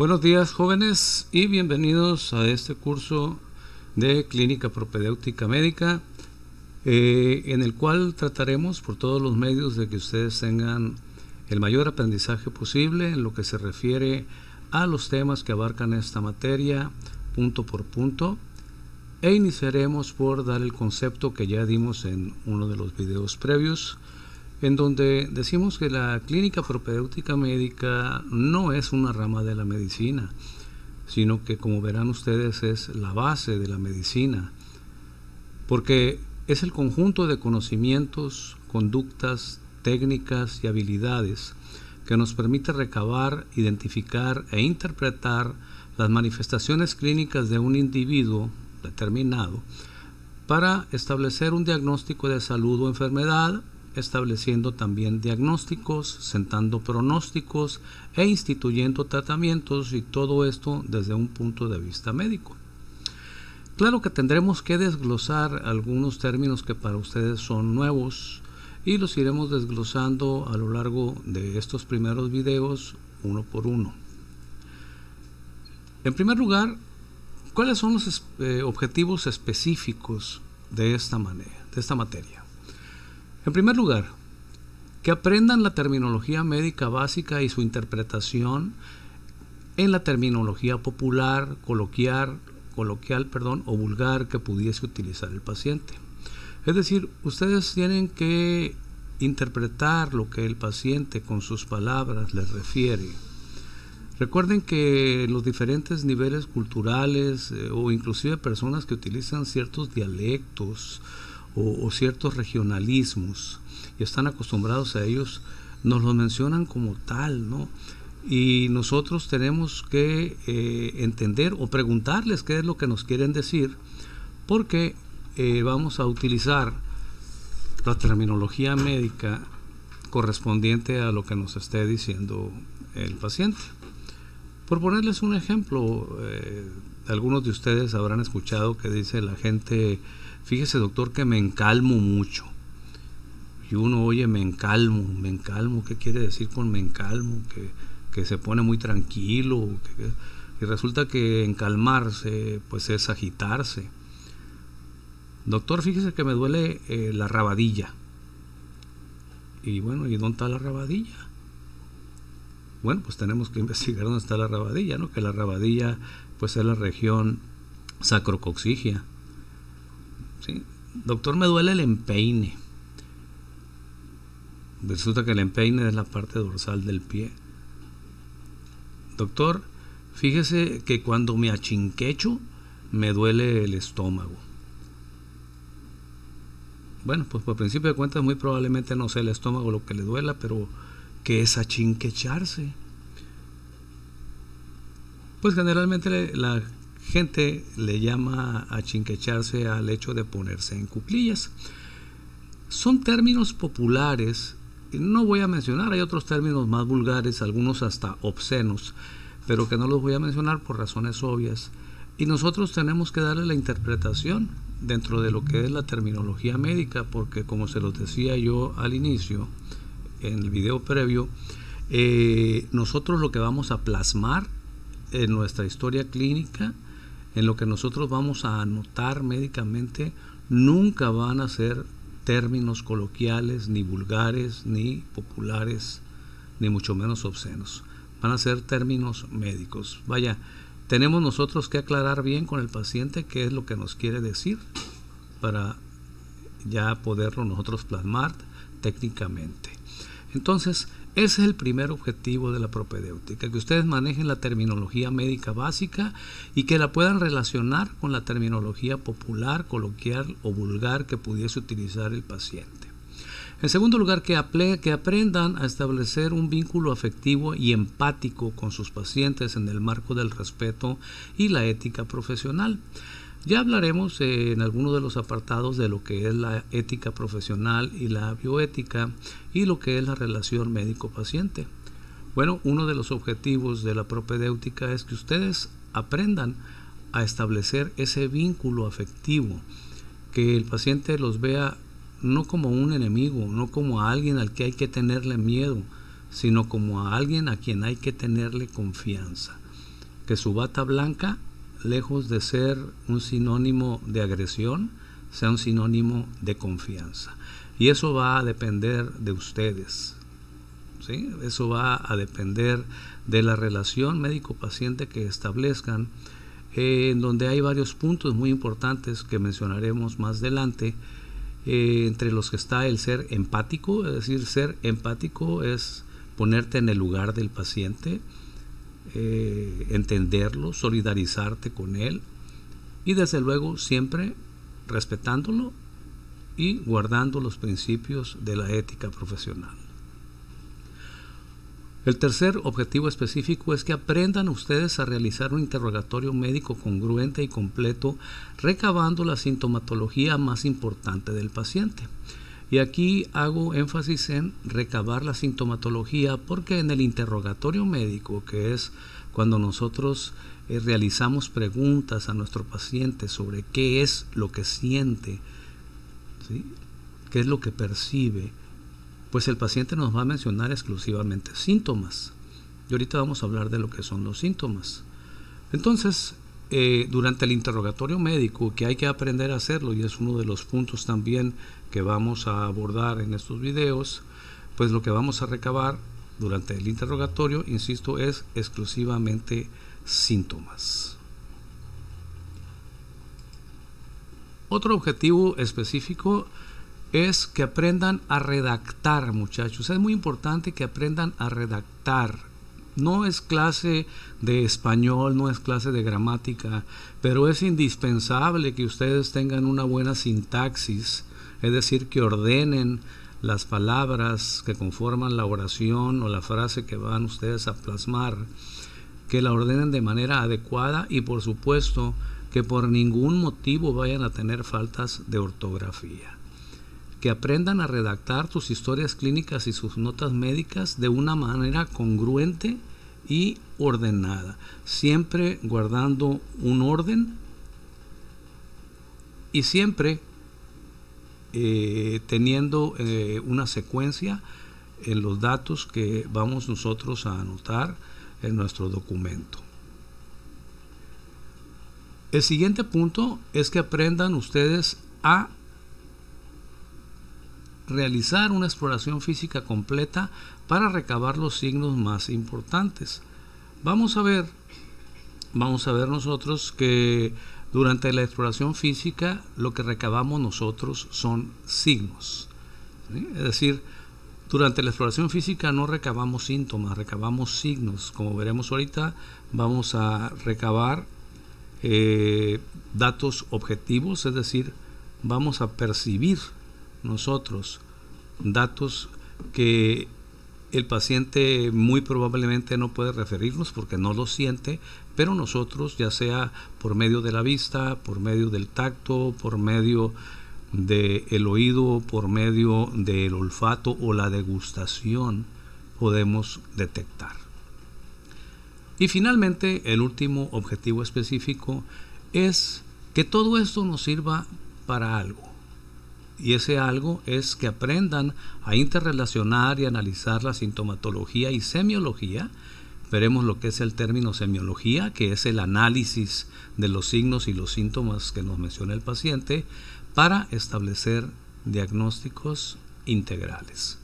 Buenos días, jóvenes, y bienvenidos a este curso de Clínica Propedéutica Médica, en el cual trataremos por todos los medios de que ustedes tengan el mayor aprendizaje posible en lo que se refiere a los temas que abarcan esta materia punto por punto, e iniciaremos por dar el concepto que ya dimos en uno de los videos previos, en donde decimos que la clínica propedéutica médica no es una rama de la medicina, sino que, como verán ustedes, es la base de la medicina, porque es el conjunto de conocimientos, conductas, técnicas y habilidades que nos permite recabar, identificar e interpretar las manifestaciones clínicas de un individuo determinado para establecer un diagnóstico de salud o enfermedad, estableciendo también diagnósticos, sentando pronósticos e instituyendo tratamientos, y todo esto desde un punto de vista médico. Claro que tendremos que desglosar algunos términos que para ustedes son nuevos y los iremos desglosando a lo largo de estos primeros videos uno por uno. En primer lugar, ¿cuáles son los objetivos específicos de esta materia? En primer lugar, que aprendan la terminología médica básica y su interpretación en la terminología popular, coloquial, o vulgar que pudiese utilizar el paciente. Es decir, ustedes tienen que interpretar lo que el paciente con sus palabras les refiere. Recuerden que los diferentes niveles culturales o inclusive personas que utilizan ciertos dialectos o ciertos regionalismos y están acostumbrados a ellos, nos los mencionan como tal, ¿no? Y nosotros tenemos que entender o preguntarles qué es lo que nos quieren decir, porque vamos a utilizar la terminología médica correspondiente a lo que nos esté diciendo el paciente. Por ponerles un ejemplo, algunos de ustedes habrán escuchado que dice la gente: fíjese, doctor, que me encalmo mucho. Y uno oye, me encalmo, ¿qué quiere decir con me encalmo? Que se pone muy tranquilo, y resulta que encalmarse pues es agitarse. Doctor, fíjese que me duele la rabadilla. Y bueno, ¿y dónde está la rabadilla? Bueno, pues tenemos que investigar dónde está la rabadilla, ¿no? Que la rabadilla pues es la región sacrocoxígea. ¿Sí? Doctor, me duele el empeine. Resulta que el empeine es la parte dorsal del pie. Doctor, fíjese que cuando me achinquecho me duele el estómago. Bueno, pues por principio de cuentas muy probablemente no sea el estómago lo que le duela, pero ¿qué es achinquecharse? Pues generalmente la gente le llama achinquecharse al hecho de ponerse en cuclillas. Son términos populares, no voy a mencionar, hay otros términos más vulgares, algunos hasta obscenos, pero que no los voy a mencionar por razones obvias, y nosotros tenemos que darle la interpretación dentro de lo que es la terminología médica, porque como se los decía yo al inicio en el video previo, nosotros lo que vamos a plasmar en nuestra historia clínica, en lo que nosotros vamos a anotar médicamente, nunca van a ser términos coloquiales, ni vulgares, ni populares, ni mucho menos obscenos. Van a ser términos médicos. Vaya, tenemos nosotros que aclarar bien con el paciente qué es lo que nos quiere decir para ya poderlo nosotros plasmar técnicamente. Entonces, ese es el primer objetivo de la propedéutica, que ustedes manejen la terminología médica básica y que la puedan relacionar con la terminología popular, coloquial o vulgar que pudiese utilizar el paciente. En segundo lugar, que aprendan a establecer un vínculo afectivo y empático con sus pacientes en el marco del respeto y la ética profesional. Ya hablaremos en algunos de los apartados de lo que es la ética profesional y la bioética y lo que es la relación médico-paciente. Bueno, uno de los objetivos de la propedéutica es que ustedes aprendan a establecer ese vínculo afectivo, que el paciente los vea no como un enemigo, no como a alguien al que hay que tenerle miedo, sino como a alguien a quien hay que tenerle confianza. que su bata blanca, lejos de ser un sinónimo de agresión, sea un sinónimo de confianza. Y eso va a depender de ustedes, ¿sí? Eso va a depender de la relación médico-paciente que establezcan, en donde hay varios puntos muy importantes que mencionaremos más adelante, entre los que está el ser empático. Es decir, ser empático es ponerte en el lugar del paciente, entenderlo, solidarizarte con él, y desde luego siempre respetándolo y guardando los principios de la ética profesional. El tercer objetivo específico es que aprendan ustedes a realizar un interrogatorio médico congruente y completo, recabando la sintomatología más importante del paciente. Y aquí hago énfasis en recabar la sintomatología, porque en el interrogatorio médico, que es cuando nosotros realizamos preguntas a nuestro paciente sobre qué es lo que siente, ¿sí?, qué es lo que percibe, pues el paciente nos va a mencionar exclusivamente síntomas. Y ahorita vamos a hablar de lo que son los síntomas. Entonces, durante el interrogatorio médico, que hay que aprender a hacerlo, y es uno de los puntos también que vamos a abordar en estos videos, pues lo que vamos a recabar durante el interrogatorio, insisto, es exclusivamente síntomas. Otro objetivo específico es que aprendan a redactar, muchachos. Es muy importante que aprendan a redactar. No es clase de español, no es clase de gramática, pero es indispensable que ustedes tengan una buena sintaxis, es decir, que ordenen las palabras que conforman la oración o la frase que van ustedes a plasmar, que la ordenen de manera adecuada, y por supuesto que por ningún motivo vayan a tener faltas de ortografía. Que aprendan a redactar sus historias clínicas y sus notas médicas de una manera congruente y ordenada, siempre guardando un orden y siempre teniendo una secuencia en los datos que vamos nosotros a anotar en nuestro documento. El siguiente punto es que aprendan ustedes a realizar una exploración física completa para recabar los signos más importantes. Vamos a ver nosotros que durante la exploración física lo que recabamos nosotros son signos, ¿sí? Es decir, durante la exploración física no recabamos síntomas, recabamos signos. Como veremos ahorita, vamos a recabar datos objetivos, es decir, vamos a percibir nosotros datos que el paciente muy probablemente no puede referirnos porque no lo siente, pero nosotros, ya sea por medio de la vista, por medio del tacto, por medio del oído, por medio del olfato o la degustación, podemos detectar. Y finalmente, el último objetivo específico es que todo esto nos sirva para algo. Y ese algo es que aprendan a interrelacionar y analizar la sintomatología y semiología. Veremos lo que es el término semiología, que es el análisis de los signos y los síntomas que nos menciona el paciente, para establecer diagnósticos integrales.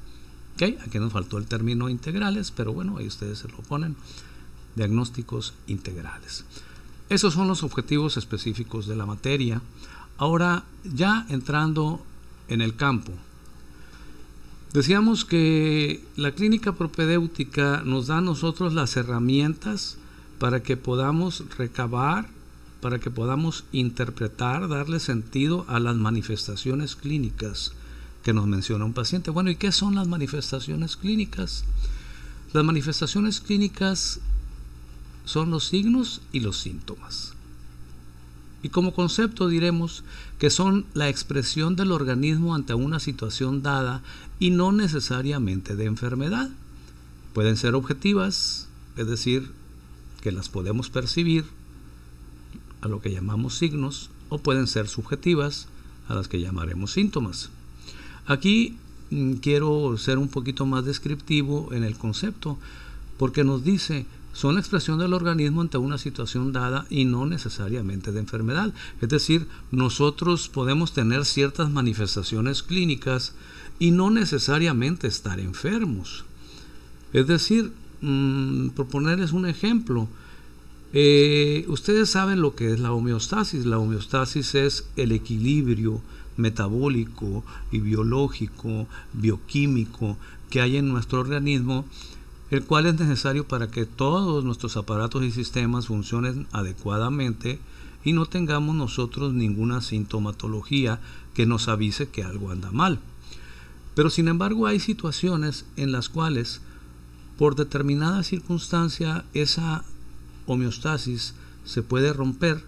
¿Okay? Aquí nos faltó el término integrales, pero bueno, ahí ustedes se lo ponen. Diagnósticos integrales. Esos son los objetivos específicos de la materia. Ahora, ya entrando en el campo, decíamos que la clínica propedéutica nos da a nosotros las herramientas para que podamos recabar, para que podamos interpretar, darle sentido a las manifestaciones clínicas que nos menciona un paciente. Bueno, ¿y qué son las manifestaciones clínicas? Las manifestaciones clínicas son los signos y los síntomas. Y como concepto diremos que son la expresión del organismo ante una situación dada y no necesariamente de enfermedad. Pueden ser objetivas, es decir, que las podemos percibir, a lo que llamamos signos, o pueden ser subjetivas, a las que llamaremos síntomas. Aquí quiero ser un poquito más descriptivo en el concepto, porque nos dice son la expresión del organismo ante una situación dada y no necesariamente de enfermedad. Es decir, nosotros podemos tener ciertas manifestaciones clínicas y no necesariamente estar enfermos. Es decir, por ponerles un ejemplo, ustedes saben lo que es la homeostasis. La homeostasis es el equilibrio metabólico y biológico, bioquímico que hay en nuestro organismo, el cual es necesario para que todos nuestros aparatos y sistemas funcionen adecuadamente y no tengamos nosotros ninguna sintomatología que nos avise que algo anda mal. Pero sin embargo hay situaciones en las cuales por determinada circunstancia esa homeostasis se puede romper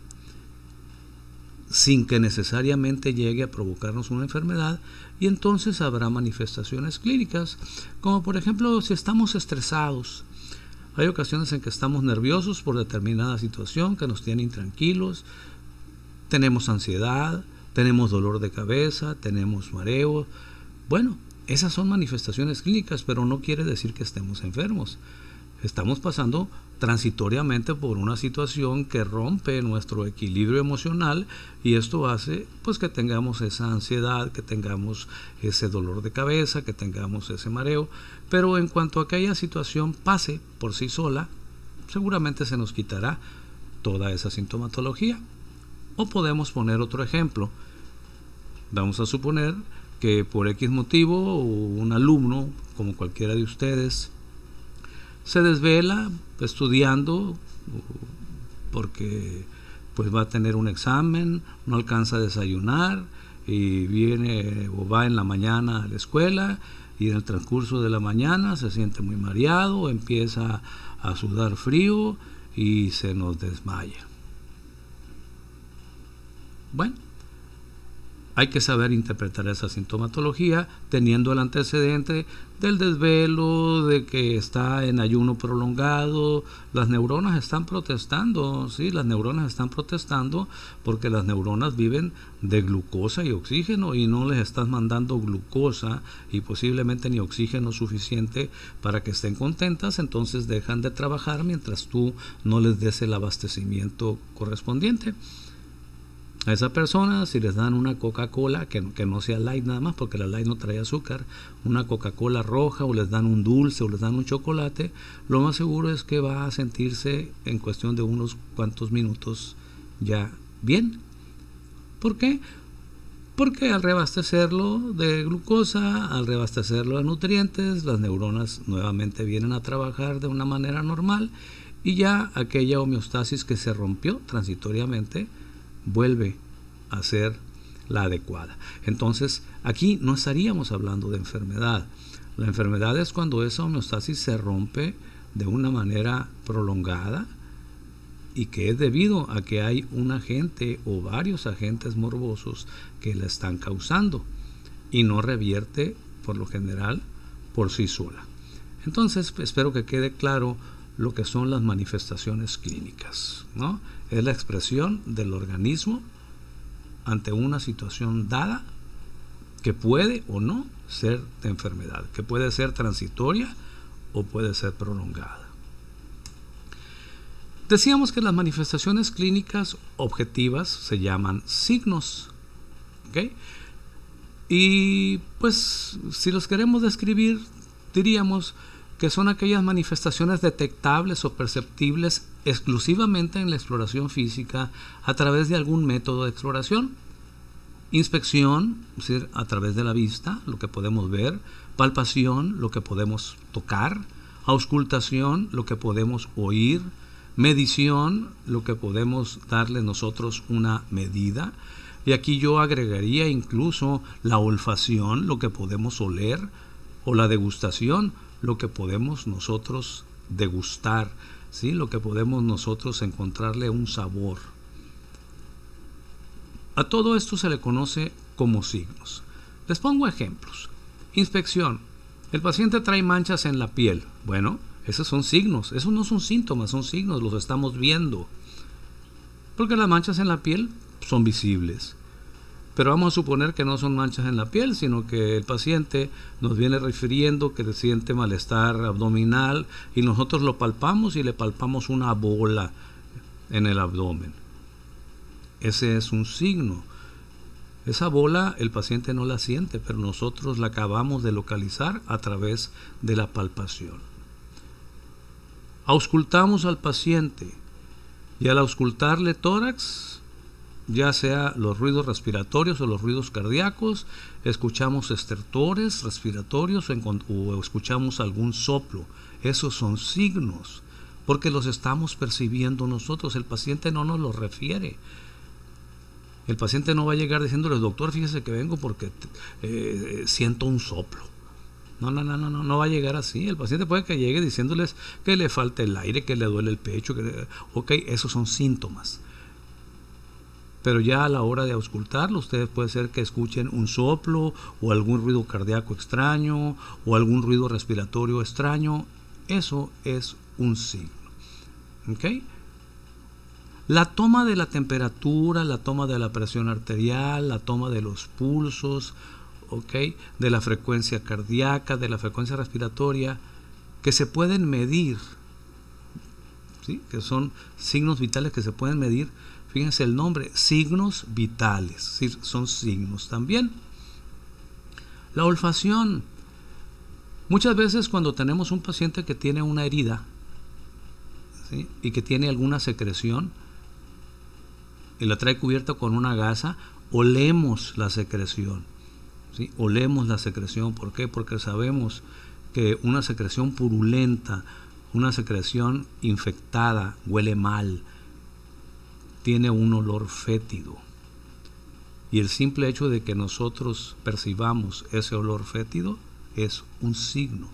sin que necesariamente llegue a provocarnos una enfermedad, y entonces habrá manifestaciones clínicas, como por ejemplo si estamos estresados. Hay ocasiones en que estamos nerviosos por determinada situación que nos tiene intranquilos, tenemos ansiedad, tenemos dolor de cabeza, tenemos mareo. Bueno, esas son manifestaciones clínicas, pero no quiere decir que estemos enfermos. Estamos pasando transitoriamente por una situación que rompe nuestro equilibrio emocional, y esto hace pues que tengamos esa ansiedad, que tengamos ese dolor de cabeza, que tengamos ese mareo. Pero en cuanto a aquella situación pase por sí sola, seguramente se nos quitará toda esa sintomatología. O podemos poner otro ejemplo. Vamos a suponer que por X motivo un alumno, como cualquiera de ustedes, se desvela estudiando porque pues va a tener un examen, no alcanza a desayunar y viene o va en la mañana a la escuela, y en el transcurso de la mañana se siente muy mareado, empieza a sudar frío y se nos desmaya. Bueno, hay que saber interpretar esa sintomatología teniendo el antecedente del desvelo, de que está en ayuno prolongado. Las neuronas están protestando, ¿sí? Las neuronas están protestando porque las neuronas viven de glucosa y oxígeno, y no les estás mandando glucosa y posiblemente ni oxígeno suficiente para que estén contentas. Entonces dejan de trabajar mientras tú no les des el abastecimiento correspondiente. A esa persona, si les dan una Coca-Cola, que no sea light nada más, porque la light no trae azúcar, una Coca-Cola roja, o les dan un dulce, o les dan un chocolate, lo más seguro es que va a sentirse en cuestión de unos cuantos minutos ya bien. ¿Por qué? Porque al reabastecerlo de glucosa, al reabastecerlo de nutrientes, las neuronas nuevamente vienen a trabajar de una manera normal, y ya aquella homeostasis que se rompió transitoriamente vuelve a ser la adecuada. Entonces aquí no estaríamos hablando de enfermedad. La enfermedad es cuando esa homeostasis se rompe de una manera prolongada y que es debido a que hay un agente o varios agentes morbosos que la están causando, y no revierte por lo general por sí sola. Entonces espero que quede claro lo que son las manifestaciones clínicas, ¿no? Es la expresión del organismo ante una situación dada que puede o no ser de enfermedad, que puede ser transitoria o puede ser prolongada. Decíamos que las manifestaciones clínicas objetivas se llaman signos, ¿ok? Y pues si los queremos describir, diríamos que son aquellas manifestaciones detectables o perceptibles exclusivamente en la exploración física a través de algún método de exploración. Inspección, es decir, a través de la vista, lo que podemos ver; palpación, lo que podemos tocar; auscultación, lo que podemos oír; medición, lo que podemos darle nosotros una medida. Y aquí yo agregaría incluso la olfacción, lo que podemos oler; o la degustación, lo que podemos nosotros degustar, ¿sí? Lo que podemos nosotros encontrarle un sabor. A todo esto se le conoce como signos. Les pongo ejemplos. Inspección. El paciente trae manchas en la piel. Bueno, esos son signos. Esos no son síntomas, son signos, los estamos viendo. Porque las manchas en la piel son visibles. pero vamos a suponer que no son manchas en la piel, sino que el paciente nos viene refiriendo que siente malestar abdominal y nosotros lo palpamos y le palpamos una bola en el abdomen. Ese es un signo. Esa bola el paciente no la siente, pero nosotros la acabamos de localizar a través de la palpación. Auscultamos al paciente y al auscultarle tórax, ya sea los ruidos respiratorios o los ruidos cardíacos, escuchamos estertores respiratorios o escuchamos algún soplo. Esos son signos, porque los estamos percibiendo nosotros. El paciente no nos los refiere. El paciente no va a llegar diciéndole, doctor, fíjese que vengo porque siento un soplo. No va a llegar así. El paciente puede que llegue diciéndoles que le falta el aire, que le duele el pecho. Ok, esos son síntomas. Pero ya a la hora de auscultarlo, ustedes puede ser que escuchen un soplo o algún ruido cardíaco extraño o algún ruido respiratorio extraño. Eso es un signo. ¿Ok? La toma de la temperatura, la toma de la presión arterial, la toma de los pulsos, ¿ok?, de la frecuencia cardíaca, de la frecuencia respiratoria, que se pueden medir, ¿sí?, que son signos vitales que se pueden medir. Fíjense el nombre, signos vitales, ¿sí?, son signos también. La olfacción. Muchas veces cuando tenemos un paciente que tiene una herida, ¿sí?, y que tiene alguna secreción y la trae cubierta con una gasa, olemos la secreción, ¿sí? Olemos la secreción. ¿Por qué? Porque sabemos que una secreción purulenta, una secreción infectada, huele mal, tiene un olor fétido. Y el simple hecho de que nosotros percibamos ese olor fétido es un signo.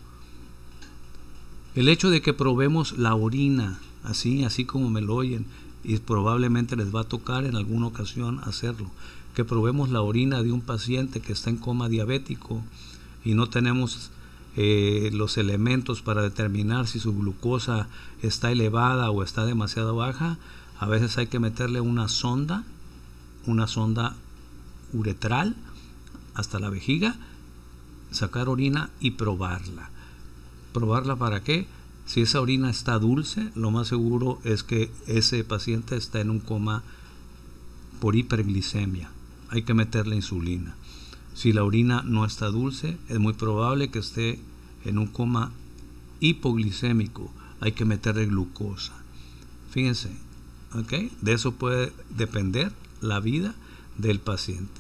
El hecho de que probemos la orina, así como me lo oyen, y probablemente les va a tocar en alguna ocasión hacerlo, que probemos la orina de un paciente que está en coma diabético y no tenemos los elementos para determinar si su glucosa está elevada o está demasiado baja. A veces hay que meterle una sonda uretral hasta la vejiga, sacar orina y probarla. ¿Probarla para qué? Si esa orina está dulce, lo más seguro es que ese paciente está en un coma por hiperglicemia. Hay que meterle insulina. Si la orina no está dulce, es muy probable que esté en un coma hipoglicémico. Hay que meterle glucosa. Fíjense, ¿okay?, de eso puede depender la vida del paciente.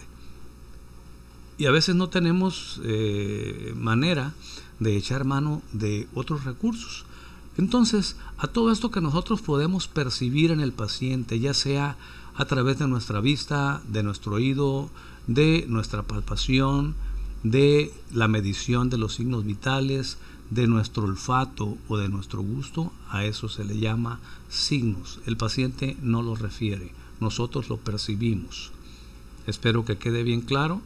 Y a veces no tenemos manera de echar mano de otros recursos. Entonces, a todo esto que nosotros podemos percibir en el paciente, ya sea a través de nuestra vista, de nuestro oído, de nuestra palpación, de la medición de los signos vitales, de nuestro olfato o de nuestro gusto, a eso se le llama signos. El paciente no los refiere, nosotros lo percibimos. Espero que quede bien claro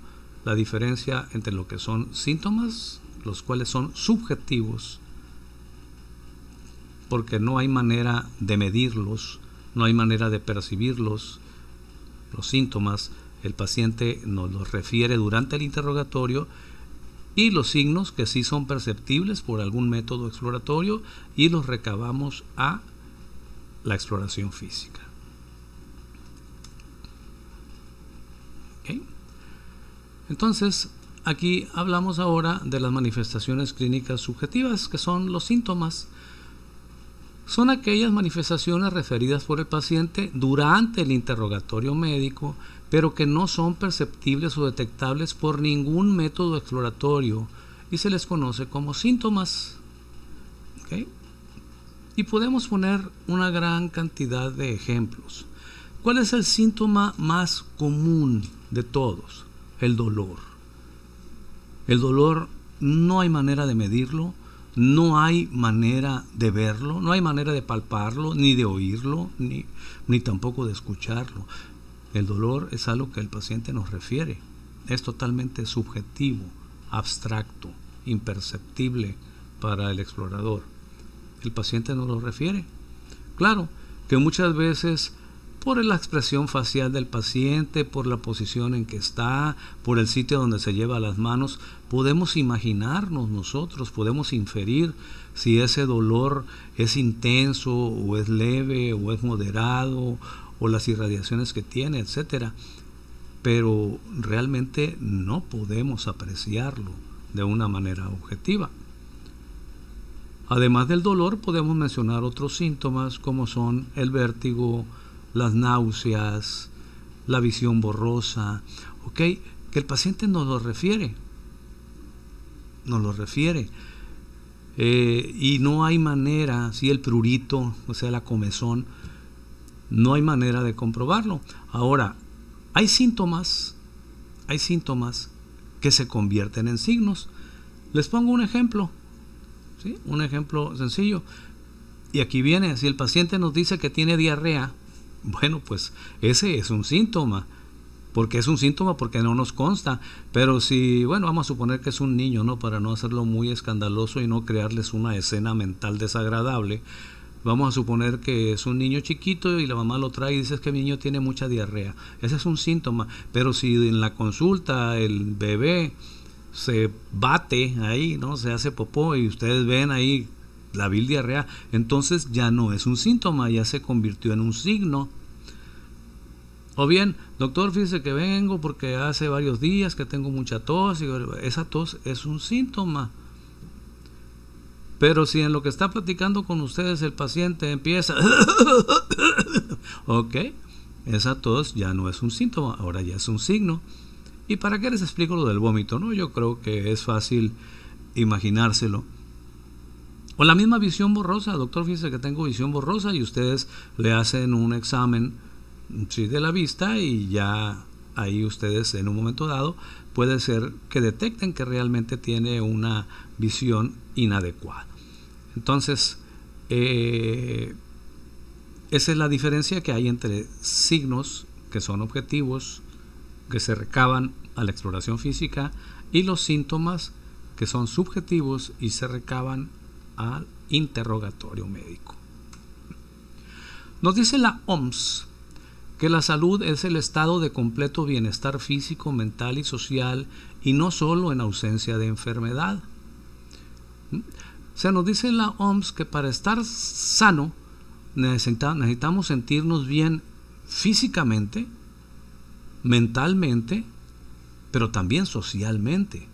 la diferencia entre lo que son síntomas, los cuales son subjetivos, porque no hay manera de medirlos, no hay manera de percibirlos. Los síntomas, el paciente nos los refiere durante el interrogatorio, y los signos que sí son perceptibles por algún método exploratorio y los recabamos a la exploración física. ¿Okay? Entonces, aquí hablamos ahora de las manifestaciones clínicas subjetivas, que son los síntomas. Son aquellas manifestaciones referidas por el paciente durante el interrogatorio médico, pero que no son perceptibles o detectables por ningún método exploratorio y se les conoce como síntomas. ¿Okay? Y podemos poner una gran cantidad de ejemplos. ¿Cuál es el síntoma más común de todos? El dolor. El dolor no hay manera de medirlo, no hay manera de verlo, no hay manera de palparlo, ni de oírlo, ni tampoco de escucharlo. El dolor es algo que el paciente nos refiere. Es totalmente subjetivo, abstracto, imperceptible para el explorador. El paciente nos lo refiere. Claro que muchas veces por la expresión facial del paciente, por la posición en que está, por el sitio donde se lleva las manos, podemos imaginarnos nosotros, podemos inferir si ese dolor es intenso o es leve o es moderado o las irradiaciones que tiene, etcétera. Pero realmente no podemos apreciarlo de una manera objetiva. Además del dolor, podemos mencionar otros síntomas como son el vértigo, las náuseas, la visión borrosa, ¿ok? Que el paciente nos lo refiere. Y no hay manera, si el prurito, o sea, la comezón, no hay manera de comprobarlo. Ahora, hay síntomas que se convierten en signos. Les pongo un ejemplo, ¿sí? Un ejemplo sencillo. Y aquí viene, si el paciente nos dice que tiene diarrea, bueno, pues ese es un síntoma. Porque es un síntoma porque no nos consta. Pero si, bueno, vamos a suponer que es un niño, ¿no? Para no hacerlo muy escandaloso y no crearles una escena mental desagradable. Vamos a suponer que es un niño chiquito y la mamá lo trae y dice que mi niño tiene mucha diarrea. Ese es un síntoma. Pero si en la consulta el bebé se bate ahí, ¿no? Se hace popó y ustedes ven ahí la vil diarrea, entonces ya no es un síntoma, ya se convirtió en un signo. O bien, doctor, fíjese que vengo porque hace varios días que tengo mucha tos, y esa tos es un síntoma. Pero si en lo que está platicando con ustedes el paciente empieza ok, esa tos ya no es un síntoma, ahora ya es un signo. ¿Y para qué les explico lo del vómito? ¿No? Yo creo que es fácil imaginárselo. O la misma visión borrosa, doctor, fíjese que tengo visión borrosa, y ustedes le hacen un examen, sí, de la vista, y ya ahí ustedes en un momento dado puede ser que detecten que realmente tiene una visión inadecuada. Entonces, esa es la diferencia que hay entre signos que son objetivos, que se recaban a la exploración física, y los síntomas que son subjetivos y se recaban al interrogatorio médico. Nos dice la OMS que la salud es el estado de completo bienestar físico, mental y social, y no solo en ausencia de enfermedad. O sea, nos dice la OMS que para estar sano necesitamos sentirnos bien físicamente, mentalmente, pero también socialmente.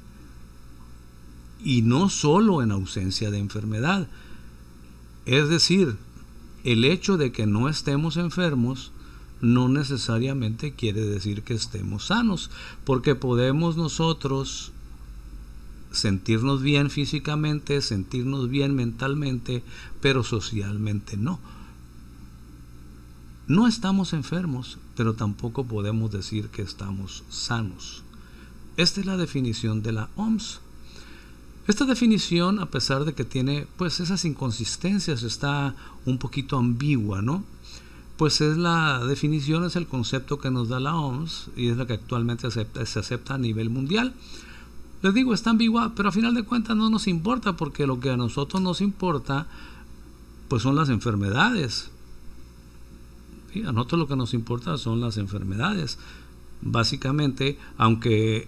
Y no solo en ausencia de enfermedad. Es decir, el hecho de que no estemos enfermos no necesariamente quiere decir que estemos sanos, porque podemos nosotros sentirnos bien físicamente, sentirnos bien mentalmente, pero socialmente no. No estamos enfermos, pero tampoco podemos decir que estamos sanos. Esta es la definición de la OMS. Esta definición, a pesar de que tiene pues esas inconsistencias, está un poquito ambigua, ¿no? Pues es la definición, es el concepto que nos da la OMS, y es la que actualmente se acepta a nivel mundial. Les digo, está ambigua, pero a final de cuentas no nos importa, porque lo que a nosotros nos importa pues son las enfermedades. ¿Sí? A nosotros lo que nos importa son las enfermedades. Básicamente, aunque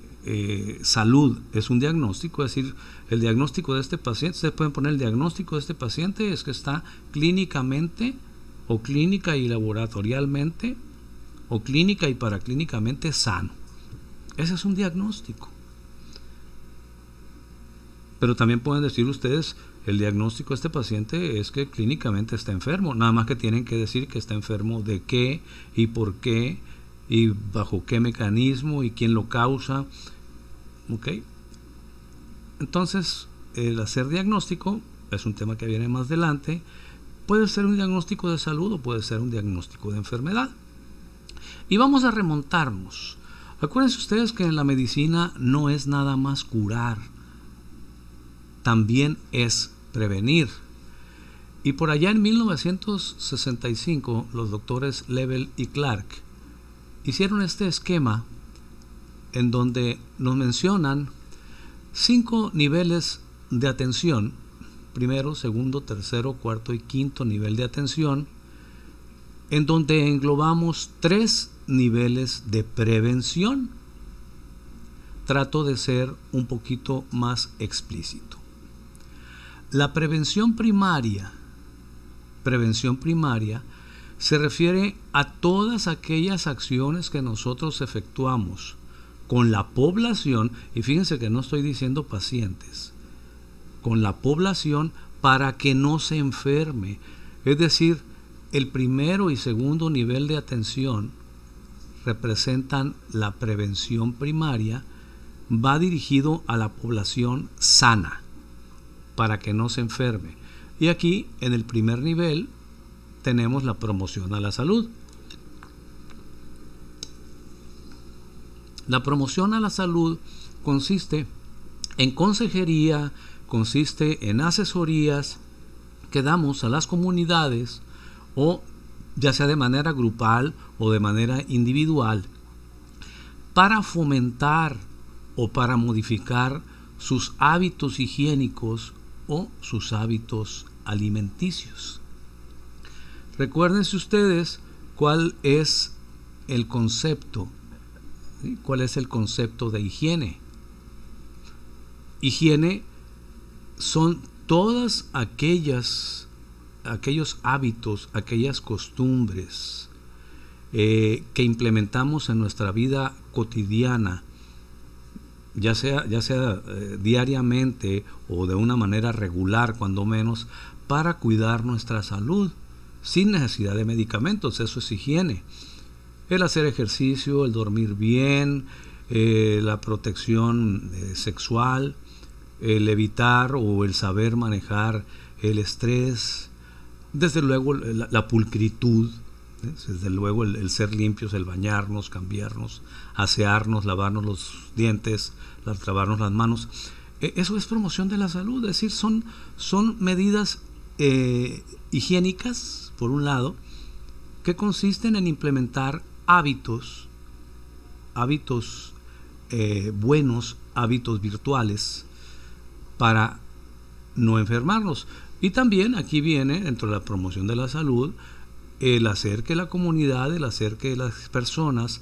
salud es un diagnóstico, es decir, el diagnóstico de este paciente, ustedes pueden poner el diagnóstico de este paciente es que está clínicamente, o clínica y laboratorialmente, o clínica y paraclínicamente sano. Ese es un diagnóstico. Pero también pueden decir ustedes, el diagnóstico de este paciente es que clínicamente está enfermo, nada más que tienen que decir que está enfermo de qué y por qué y bajo qué mecanismo y quién lo causa. ¿Ok? Entonces, el hacer diagnóstico es un tema que viene más adelante. Puede ser un diagnóstico de salud o puede ser un diagnóstico de enfermedad. Y vamos a remontarnos. Acuérdense ustedes que en la medicina no es nada más curar, también es prevenir. Y por allá en 1965, los doctores Lebel y Clark hicieron este esquema en donde nos mencionan 5 niveles de atención: primero, segundo, tercero, cuarto y quinto nivel de atención, en donde englobamos 3 niveles de prevención. Trato de ser un poquito más explícito. La prevención primaria se refiere a todas aquellas acciones que nosotros efectuamos con la población, y fíjense que no estoy diciendo pacientes, con la población para que no se enferme. Es decir, el primero y segundo nivel de atención representan la prevención primaria, va dirigido a la población sana para que no se enferme. Y aquí en el primer nivel tenemos la promoción a la salud. La promoción a la salud consiste en consejería, consiste en asesorías que damos a las comunidades, o ya sea de manera grupal o de manera individual, para fomentar o para modificar sus hábitos higiénicos o sus hábitos alimenticios. Recuérdense ustedes cuál es el concepto, ¿sí? ¿Cuál es el concepto de higiene? Higiene son todas aquellos hábitos, aquellas costumbres que implementamos en nuestra vida cotidiana, ya sea diariamente o de una manera regular, cuando menos, para cuidar nuestra salud sin necesidad de medicamentos. Eso es higiene. El hacer ejercicio, el dormir bien, la protección sexual, el evitar o el saber manejar el estrés, desde luego la pulcritud, desde luego el ser limpios, el bañarnos, cambiarnos, asearnos, lavarnos los dientes, lavarnos las manos. Eso es promoción de la salud, es decir, son medidas higiénicas, por un lado, que consisten en implementar hábitos buenos, hábitos virtuales, para no enfermarnos. Y también aquí viene, dentro de la promoción de la salud, el hacer que la comunidad, el hacer que las personas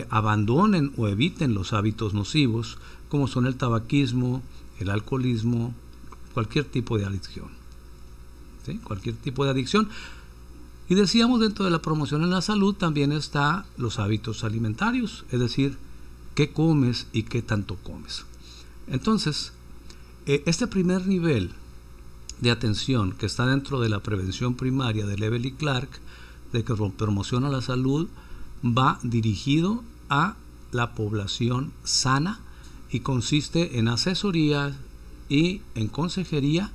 abandonen o eviten los hábitos nocivos, como son el tabaquismo, el alcoholismo, cualquier tipo de adicción. ¿Sí? Cualquier tipo de adicción. Y decíamos, dentro de la promoción en la salud también está los hábitos alimentarios, es decir, qué comes y qué tanto comes. Entonces, este primer nivel de atención que está dentro de la prevención primaria de Lebel y Clark, de que promociona la salud, va dirigido a la población sana y consiste en asesoría y en consejería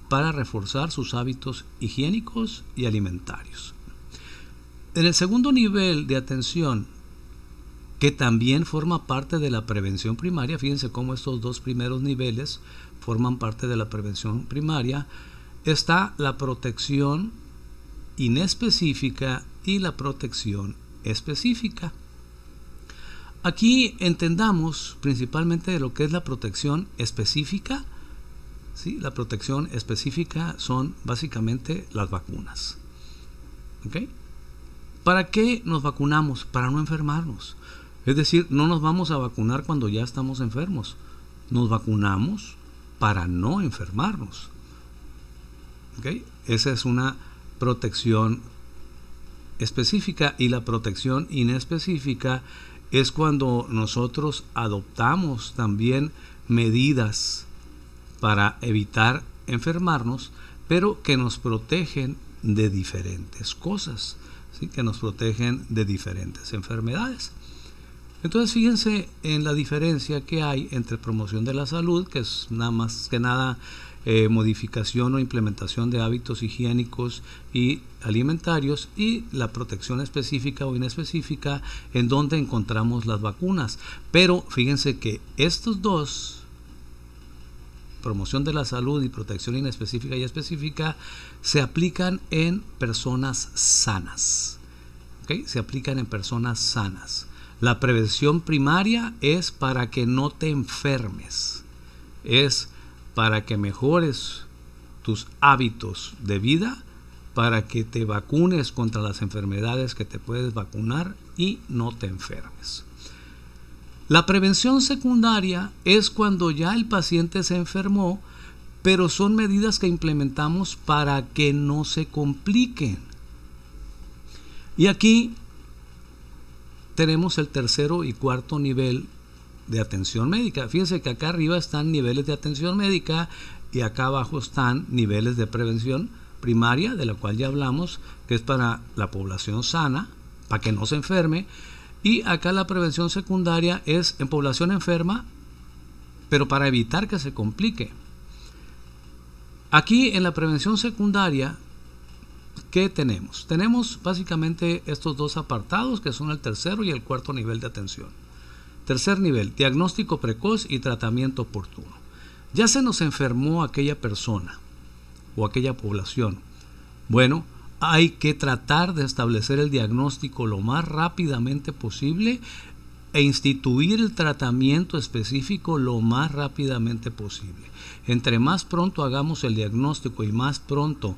para reforzar sus hábitos higiénicos y alimentarios. En el segundo nivel de atención, que también forma parte de la prevención primaria, fíjense cómo estos dos primeros niveles forman parte de la prevención primaria, está la protección inespecífica y la protección específica. Aquí entendamos principalmente de lo que es la protección específica. ¿Sí? La protección específica son básicamente las vacunas. ¿Okay? ¿Para qué nos vacunamos? Para no enfermarnos. Es decir, no nos vamos a vacunar cuando ya estamos enfermos. Nos vacunamos para no enfermarnos. ¿Okay? Esa es una protección específica, y la protección inespecífica es cuando nosotros adoptamos también medidas para evitar enfermarnos, pero que nos protegen de diferentes cosas, ¿sí? Que nos protegen de diferentes enfermedades. Entonces, fíjense en la diferencia que hay entre promoción de la salud, que es nada más que nada modificación o implementación de hábitos higiénicos y alimentarios, y la protección específica o inespecífica, en donde encontramos las vacunas. Pero fíjense que estos dos, promoción de la salud y protección inespecífica y específica, se aplican en personas sanas. ¿Okay? Se aplican en personas sanas. La prevención primaria es para que no te enfermes, es para que mejores tus hábitos de vida para que te vacunes contra las enfermedades que te puedes vacunar y no te enfermes. La prevención secundaria es cuando ya el paciente se enfermó, pero son medidas que implementamos para que no se compliquen. Y aquí tenemos el tercero y cuarto nivel de atención médica. Fíjense que acá arriba están niveles de atención médica y acá abajo están niveles de prevención primaria, de la cual ya hablamos, que es para la población sana, para que no se enferme. Y acá la prevención secundaria es en población enferma, pero para evitar que se complique. Aquí en la prevención secundaria, ¿qué tenemos? Tenemos básicamente estos dos apartados, que son el tercero y el cuarto nivel de atención. Tercer nivel, diagnóstico precoz y tratamiento oportuno. Ya se nos enfermó aquella persona o aquella población. Bueno, hay que tratar de establecer el diagnóstico lo más rápidamente posible e instituir el tratamiento específico lo más rápidamente posible. Entre más pronto hagamos el diagnóstico y más pronto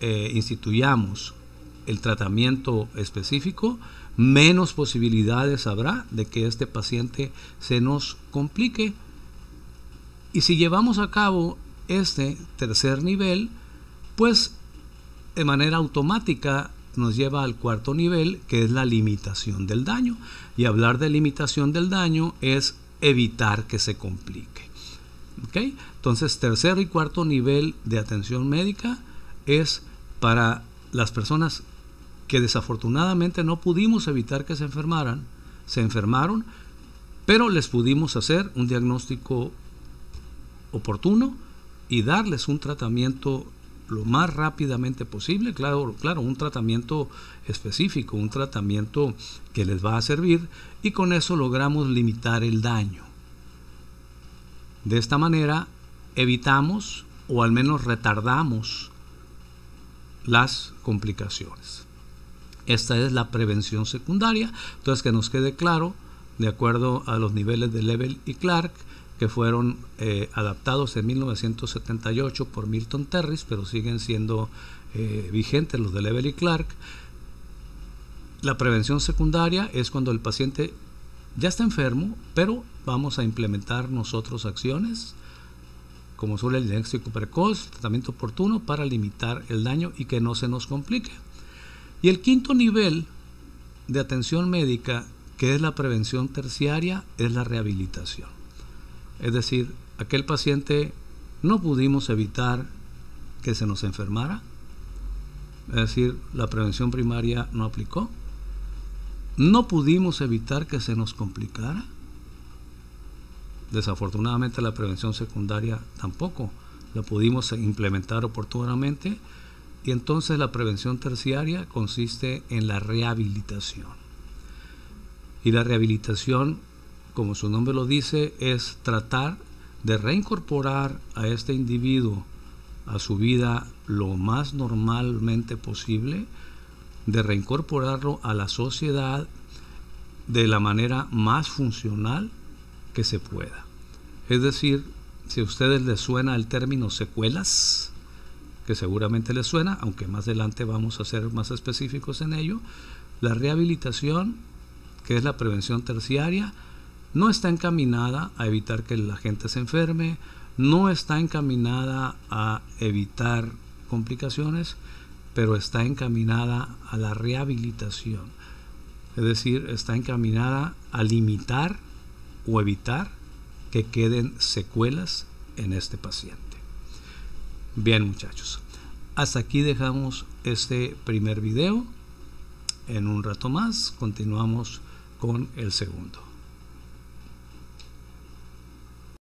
instituyamos el tratamiento específico, menos posibilidades habrá de que este paciente se nos complique. Y si llevamos a cabo este tercer nivel, pues de manera automática nos lleva al cuarto nivel, que es la limitación del daño. Y hablar de limitación del daño es evitar que se complique. ¿Okay? Entonces, tercer y cuarto nivel de atención médica es para las personas que desafortunadamente no pudimos evitar que se enfermaran, se enfermaron, pero les pudimos hacer un diagnóstico oportuno y darles un tratamiento lo más rápidamente posible, claro, un tratamiento específico, un tratamiento que les va a servir, y con eso logramos limitar el daño. De esta manera evitamos o al menos retardamos las complicaciones. Esta es la prevención secundaria. Entonces, que nos quede claro, de acuerdo a los niveles de Lebel y Clark, que fueron adaptados en 1978 por Milton Terris, pero siguen siendo vigentes los de Lebel y Clark. La prevención secundaria es cuando el paciente ya está enfermo, pero vamos a implementar nosotros acciones, como son el diagnóstico precoz, el tratamiento oportuno, para limitar el daño y que no se nos complique. Y el quinto nivel de atención médica, que es la prevención terciaria, es la rehabilitación. Es decir, aquel paciente no pudimos evitar que se nos enfermara, es decir, la prevención primaria no aplicó, no pudimos evitar que se nos complicara, desafortunadamente la prevención secundaria tampoco la pudimos implementar oportunamente, y entonces la prevención terciaria consiste en la rehabilitación. Y la rehabilitación, como su nombre lo dice, es tratar de reincorporar a este individuo a su vida lo más normalmente posible, de reincorporarlo a la sociedad de la manera más funcional que se pueda. Es decir, si a ustedes les suena el término secuelas, que seguramente les suena, aunque más adelante vamos a ser más específicos en ello, la rehabilitación, que es la prevención terciaria, no está encaminada a evitar que la gente se enferme, no está encaminada a evitar complicaciones, pero está encaminada a la rehabilitación. Es decir, está encaminada a limitar o evitar que queden secuelas en este paciente. Bien, muchachos, hasta aquí dejamos este primer video. En un rato más continuamos con el segundo.